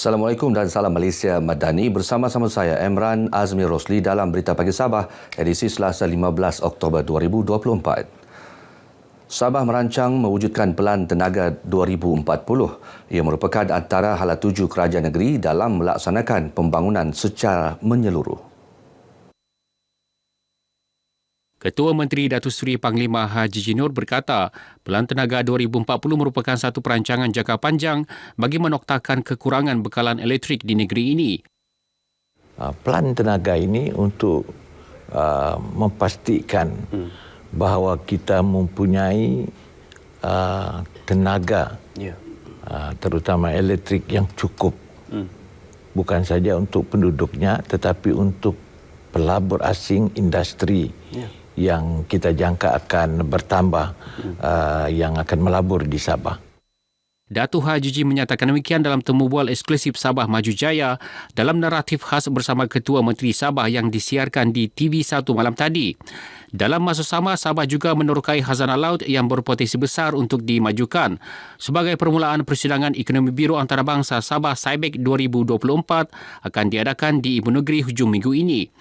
Assalamualaikum dan salam Malaysia Madani. Bersama-sama saya Emran Azmi Rosli dalam Berita Pagi Sabah edisi Selasa 15 Oktober 2024. Sabah merancang mewujudkan Pelan Tenaga 2040. Ia merupakan antara hala tuju kerajaan negeri dalam melaksanakan pembangunan secara menyeluruh. Ketua Menteri Datuk Seri Panglima Haji Jinur berkata, Pelan Tenaga 2040 merupakan satu perancangan jangka panjang bagi menoktakan kekurangan bekalan elektrik di negeri ini. Pelan tenaga ini untuk memastikan bahawa kita mempunyai tenaga, terutama elektrik yang cukup. Bukan saja untuk penduduknya, tetapi untuk pelabur asing industri yang kita jangka akan bertambah, yang akan melabur di Sabah. Datuk Haji menyatakan demikian dalam temu bual eksklusif Sabah Maju Jaya dalam naratif khas bersama Ketua Menteri Sabah yang disiarkan di TV1 malam tadi. Dalam masa sama, Sabah juga menerokai khazanah laut yang berpotensi besar untuk dimajukan. Sebagai permulaan persidangan ekonomi biru antarabangsa Sabah SIBEC 2024 akan diadakan di Ibu Negeri hujung minggu ini.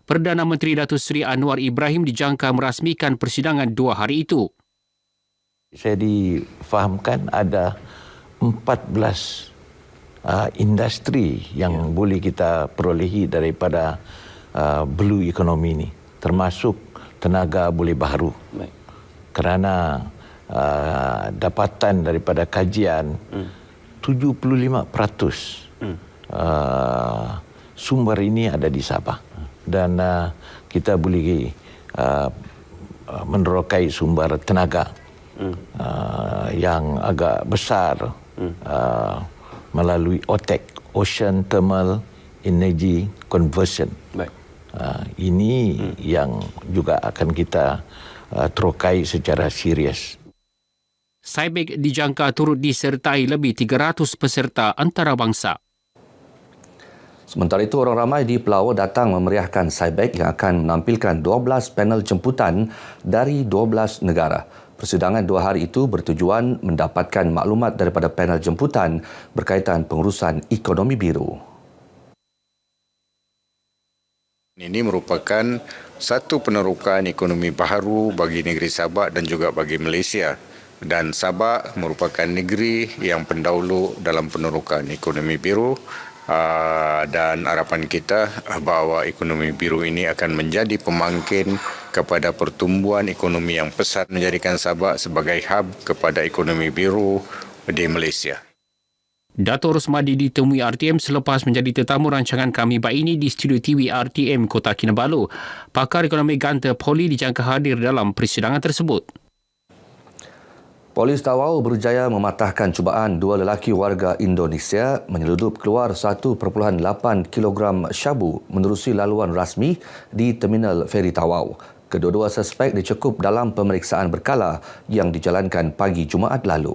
Perdana Menteri Datuk Seri Anwar Ibrahim dijangka merasmikan persidangan 2 hari itu. Saya difahamkan ada 14 industri yang boleh kita perolehi daripada blue economy ini, termasuk tenaga boleh baharu. Kerana dapatan daripada kajian 75% sumber ini ada di Sabah. Dan kita boleh menerokai sumber tenaga yang agak besar melalui OTEC, Ocean Thermal Energy Conversion. Ini yang juga akan kita terokai secara serius. SIBEC dijangka turut disertai lebih 300 peserta antarabangsa. Sementara itu, orang ramai di Pelawar datang memeriahkan SIBEC yang akan menampilkan 12 panel jemputan dari 12 negara. Persidangan 2 hari itu bertujuan mendapatkan maklumat daripada panel jemputan berkaitan pengurusan ekonomi biru. Ini merupakan satu penerokan ekonomi baharu bagi negeri Sabah dan juga bagi Malaysia. Dan Sabah merupakan negeri yang pendahulu dalam penerokan ekonomi biru. Dan harapan kita bahawa ekonomi biru ini akan menjadi pemangkin kepada pertumbuhan ekonomi yang pesat, menjadikan Sabah sebagai hub kepada ekonomi biru di Malaysia. Dato' Rosmadi ditemui RTM selepas menjadi tetamu rancangan kami ini di studio TV RTM Kota Kinabalu. Pakar ekonomi Ganta Poli dijangka hadir dalam persidangan tersebut. Polis Tawau berjaya mematahkan cubaan 2 lelaki warga Indonesia menyeludup keluar 1.8 kilogram syabu menerusi laluan rasmi di Terminal Feri Tawau. Kedua-dua suspek dicekup dalam pemeriksaan berkala yang dijalankan pagi Jumaat lalu.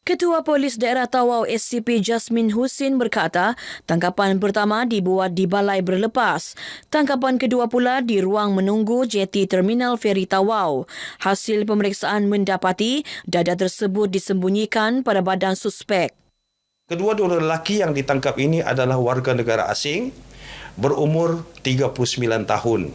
Ketua Polis Daerah Tawau SCP Jasmin Husin berkata, tangkapan pertama dibuat di balai berlepas. Tangkapan kedua pula di ruang menunggu jeti Terminal Feri Tawau. Hasil pemeriksaan mendapati dada tersebut disembunyikan pada badan suspek. Kedua-dua lelaki yang ditangkap ini adalah warga negara asing berumur 39 tahun.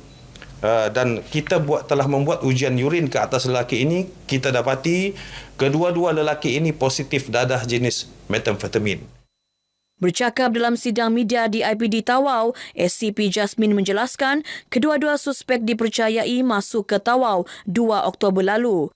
Dan kita telah membuat ujian urin ke atas lelaki ini. Kita dapati kedua-dua lelaki ini positif dadah jenis metamfetamin. Bercakap dalam sidang media di IPD Tawau, SCP Jasmin menjelaskan kedua-dua suspek dipercayai masuk ke Tawau 2 Oktober lalu.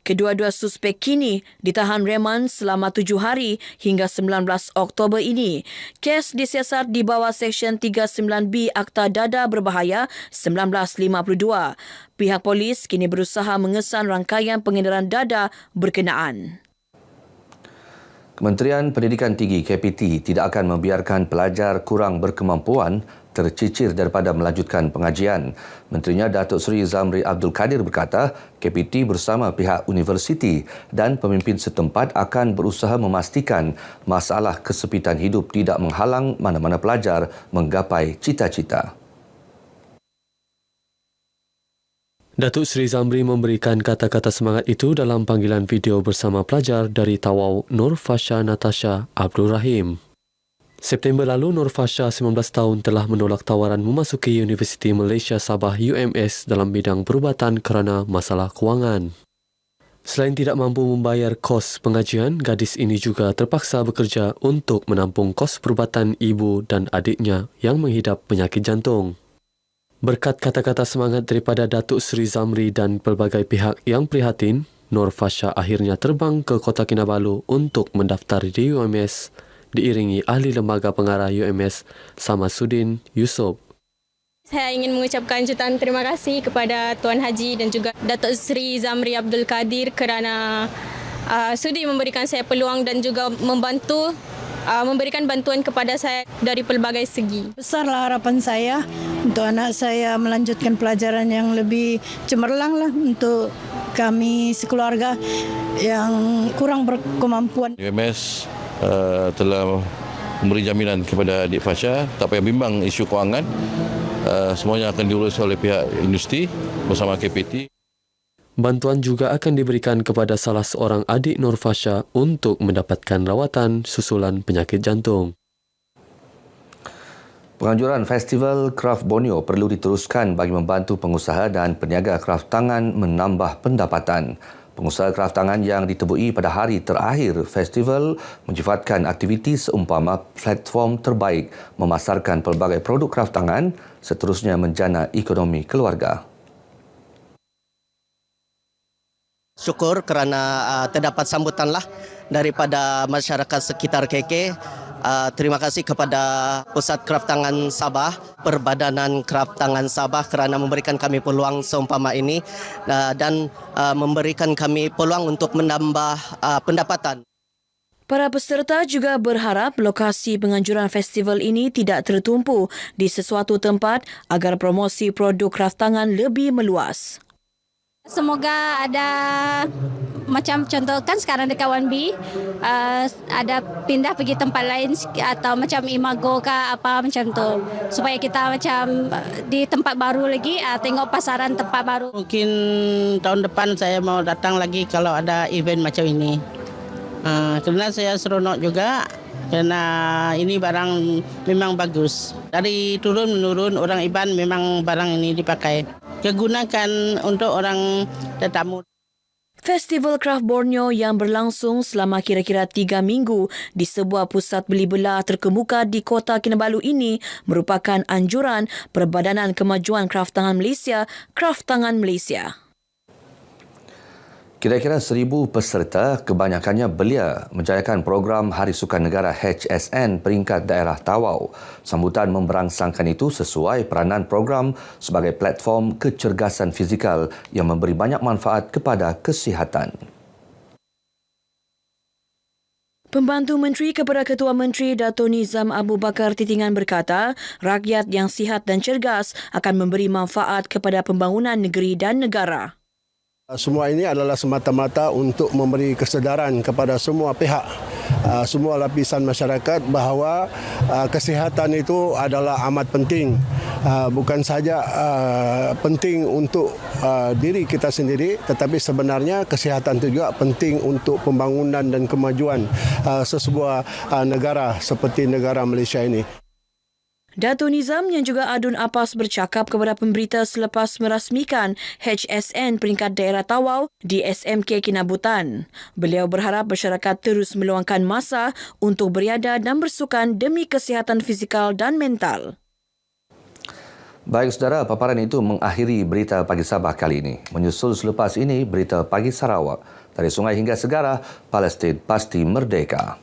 Kedua-dua suspek kini ditahan reman selama 7 hari hingga 19 Oktober ini. Kes disiasat di bawah Seksyen 39B Akta Dadah Berbahaya 1952. Pihak polis kini berusaha mengesan rangkaian pengedaran dadah berkenaan. Kementerian Pendidikan Tinggi KPT tidak akan membiarkan pelajar kurang berkemampuan tercicir daripada melanjutkan pengajian. Menterinya Datuk Seri Zamri Abdul Kadir berkata, KPT bersama pihak universiti dan pemimpin setempat akan berusaha memastikan masalah kesepitan hidup tidak menghalang mana-mana pelajar menggapai cita-cita. Datuk Seri Zamri memberikan kata-kata semangat itu dalam panggilan video bersama pelajar dari Tawau Nur Fasha Natasha Abdul Rahim. September lalu, Nur Fasha, 19 tahun, telah menolak tawaran memasuki Universiti Malaysia Sabah UMS dalam bidang perubatan kerana masalah kewangan. Selain tidak mampu membayar kos pengajian, gadis ini juga terpaksa bekerja untuk menampung kos perubatan ibu dan adiknya yang menghidap penyakit jantung. Berkat kata-kata semangat daripada Datuk Seri Zamri dan pelbagai pihak yang prihatin, Nur Fasha akhirnya terbang ke Kota Kinabalu untuk mendaftar di UMS, diiringi ahli lembaga pengarah UMS Samasuddin Yusof. Saya ingin mengucapkan jutaan terima kasih kepada Tuan Haji dan juga Datuk Seri Zamri Abdul Kadir kerana sudi memberikan saya peluang dan juga memberikan bantuan kepada saya dari pelbagai segi. Besarlah harapan saya untuk anak saya melanjutkan pelajaran yang lebih cemerlang lah untuk kami sekeluarga yang kurang berkemampuan. UMS telah memberi jaminan kepada adik Fasha, tak payah bimbang isu kewangan. Semuanya akan diurus oleh pihak industri bersama KPT. Bantuan juga akan diberikan kepada salah seorang adik Nur Fasha untuk mendapatkan rawatan susulan penyakit jantung. Penganjuran Festival Kraft Borneo perlu diteruskan bagi membantu pengusaha dan peniaga kraft tangan menambah pendapatan. Pengusaha kraft tangan yang ditebui pada hari terakhir festival menyifatkan aktiviti seumpama platform terbaik memasarkan pelbagai produk kraft tangan, seterusnya menjana ekonomi keluarga. Syukur kerana terdapat sambutanlah daripada masyarakat sekitar KK. Terima kasih kepada Pusat Kraft Tangan Sabah, Perbadanan Kraft Tangan Sabah kerana memberikan kami peluang seumpama ini dan memberikan kami peluang untuk menambah pendapatan. Para peserta juga berharap lokasi penganjuran festival ini tidak tertumpu di sesuatu tempat agar promosi produk kraft tangan lebih meluas. Semoga ada macam contoh kan sekarang dekat 1B ada pindah pergi tempat lain atau macam Imago ke apa macam tu supaya kita macam di tempat baru lagi tengok pasaran tempat baru. Mungkin tahun depan saya mau datang lagi kalau ada event macam ini. Kerana saya seronok juga kerana ini barang memang bagus. Dari turun menurun orang Iban memang barang ini dipakai. Kegunakan untuk orang tetamu. Festival Kraft Borneo yang berlangsung selama kira-kira 3 minggu di sebuah pusat beli belah terkemuka di Kota Kinabalu ini merupakan anjuran Perbadanan Kemajuan Kraft Tangan Malaysia, Kraft Tangan Malaysia. Kira-kira 1,000 peserta, kebanyakannya belia, menjayakan program Hari Sukan Negara HSN peringkat daerah Tawau. Sambutan memberangsangkan itu sesuai peranan program sebagai platform kecergasan fizikal yang memberi banyak manfaat kepada kesihatan. Pembantu Menteri kepada Ketua Menteri Dato' Nizam Abu Bakar Titingan berkata, rakyat yang sihat dan cergas akan memberi manfaat kepada pembangunan negeri dan negara. Semua ini adalah semata-mata untuk memberi kesedaran kepada semua pihak, semua lapisan masyarakat bahawa kesihatan itu adalah amat penting. Bukan saja penting untuk diri kita sendiri, tetapi sebenarnya kesihatan itu juga penting untuk pembangunan dan kemajuan sesebuah negara seperti negara Malaysia ini. Dato' Nizam yang juga Adun Apas bercakap kepada pemberita selepas merasmikan HSN peringkat daerah Tawau di SMK Kinabutan. Beliau berharap masyarakat terus meluangkan masa untuk beriadah dan bersukan demi kesihatan fizikal dan mental. Baik saudara, paparan itu mengakhiri berita Pagi Sabah kali ini. Menyusul selepas ini berita Pagi Sarawak. Dari sungai hingga segara, Palestin pasti merdeka.